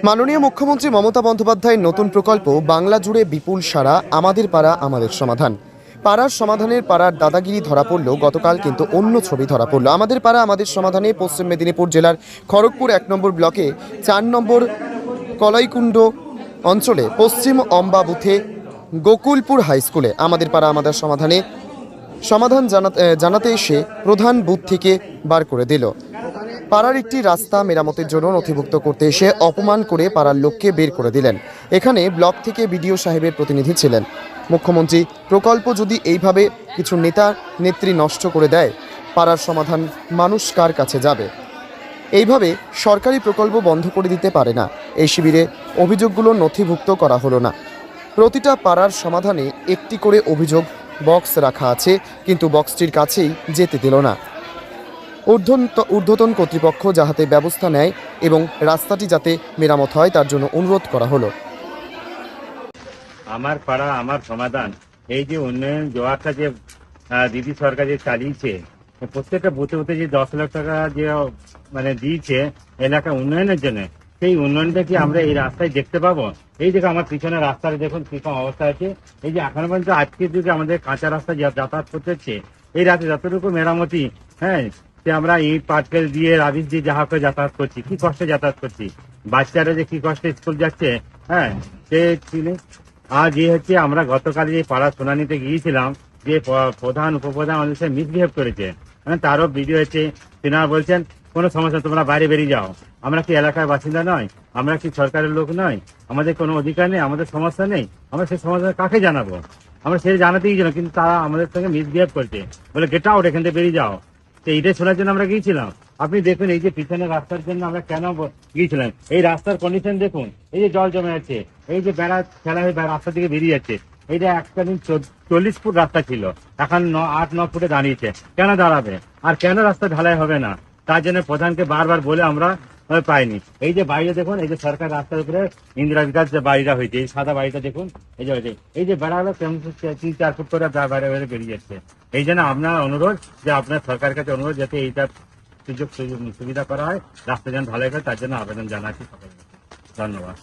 মাননীয় মুখ্যমন্ত্রী মমতা বন্দ্যোপাধ্যায়ের নতুন প্রকল্প বাংলা জুড়ে বিপুল সাড়া। আমাদের পাড়া আমাদের সমাধান। পাড়ার সমাধানের পাড়ার দাদাগিরি ধরা পড়ল গতকাল, কিন্তু অন্য ছবি ধরা পড়ল। আমাদের পাড়া আমাদের সমাধানে পশ্চিম মেদিনীপুর জেলার খড়গপুর ১ নম্বর ব্লকে ৪ নম্বর কলাইকুণ্ড অঞ্চলে পশ্চিম অম্বা বুথে গোকুলপুর হাই স্কুলে আমাদের পাড়া আমাদের সমাধানে সমাধান জানাতে এসে প্রধান বুথ থেকে বার করে দিল। পাড়ার একটি রাস্তা মেরামতের জন্য নথিভুক্ত করতে এসে অপমান করে পাড়ার লোককে বের করে দিলেন। এখানে ব্লক থেকে বিডিও সাহেবের প্রতিনিধি ছিলেন। মুখ্যমন্ত্রী প্রকল্প যদি এইভাবে কিছু নেতা নেত্রী নষ্ট করে দেয়, পাড়ার সমাধান মানুষ কার কাছে যাবে? এইভাবে সরকারি প্রকল্প বন্ধ করে দিতে পারে না। এই শিবিরে অভিযোগগুলো নথিভুক্ত করা হলো না। প্রতিটা পাড়ার সমাধানে একটি করে অভিযোগ বক্স রাখা আছে, কিন্তু বক্সটির কাছেই যেতে দিল না। ঊর্ধ্বতন কর্তৃপক্ষ যাতে ব্যবস্থা নেয় এবং রাস্তাটি যাতে মেরামত হয় তার জন্য অনুরোধ করা হলো। আমার পাড়া আমার সমাধান, এই যে উন্নয়ন জোয়ারটা যে দিদি সরকার যে চালিয়েছে, প্রত্যেকটা বুথে বুথে যে 10 লাখ টাকা যে মানে দিয়েছে এলাকা উন্নয়নের জন্য, সেই উন্নয়নটা কি আমরা এই রাস্তায় দেখতে পাবো? এই দেখো আমার পিছনে রাস্তায় দেখুন কিরকম অবস্থা আছে। এই যে এখনো পর্যন্ত আজকের যুগে আমাদের কাঁচা রাস্তা যাতায়াত করতে হচ্ছে। এই রাতে যতটুকু মেরামতি, হ্যাঁ, যে আমরা ইট পাটকেল দিয়ে রাবিশ দিয়ে যাহা করে যাতায়াত করছি, কি কষ্টে যাতায়াত করছি, বাচ্চারা যে কি কষ্টে স্কুল যাচ্ছে, হ্যাঁ, সে আর যে হচ্ছে আমরা গতকাল যে পাড়া শুনানিতে গিয়েছিলাম, যে প্রধান উপপ্রধান আমাদের সাথে মিসবিহেভ করেছে, হ্যাঁ, তারও ভিডিও হচ্ছে। তিনারা বলছেন কোনো সমস্যা, তোমরা বাইরে বেরিয়ে যাও। আমরা কি এলাকার বাসিন্দা নয়? আমরা কি সরকারের লোক নয়? আমাদের কোনো অধিকার নেই? আমাদের সমস্যা নেই? আমরা সেই সমস্যা কাকে জানাবো? আমরা সেই জানাতেই জানো, কিন্তু তারা আমাদের সঙ্গে মিসবিহেভ করছে, বলে গেট আউট, এখান থেকে বেরিয়ে যাও। তো এইটাই শোনার জন্য আমরা গিয়েছিলাম। আপনি দেখুন এই যে পিছনের রাস্তার জন্য আমরা কেন গিয়েছিলাম। এই রাস্তার কন্ডিশন দেখুন, এই যে জল জমে আছে, এই যে বেড়া ফেলা হয়ে রাস্তা থেকে বেরিয়ে যাচ্ছে। এইটা এককালীন 40 ফুট রাস্তা ছিল, এখন 8-9 ফুটে দাঁড়িয়েছে। কেন দাঁড়াবে? আর কেন রাস্তা ঢালাই হবে না? তার জন্য প্রধানকে বারবার বলে আমরা পাইনি। এই যে বাইরে দেখুন, এই যে সরকার রাস্তার উপরে ইন্দিরা বিকাশ যে বাড়িটা হয়েছে, এই সাদা বাড়িটা দেখুন, এই যে এই যে বেড়াগুলো 3-4 ফুট করে বাইরে বাইরে বেরিয়ে যাচ্ছে। এই জন্য আপনার অনুরোধ, যে আপনার সরকারের কাছে অনুরোধ, যাতে এইটা সুবিধা করা হয়, রাস্তা যেন ভালো হয়, তার জন্য আবেদন জানাচ্ছি সকলকে। ধন্যবাদ।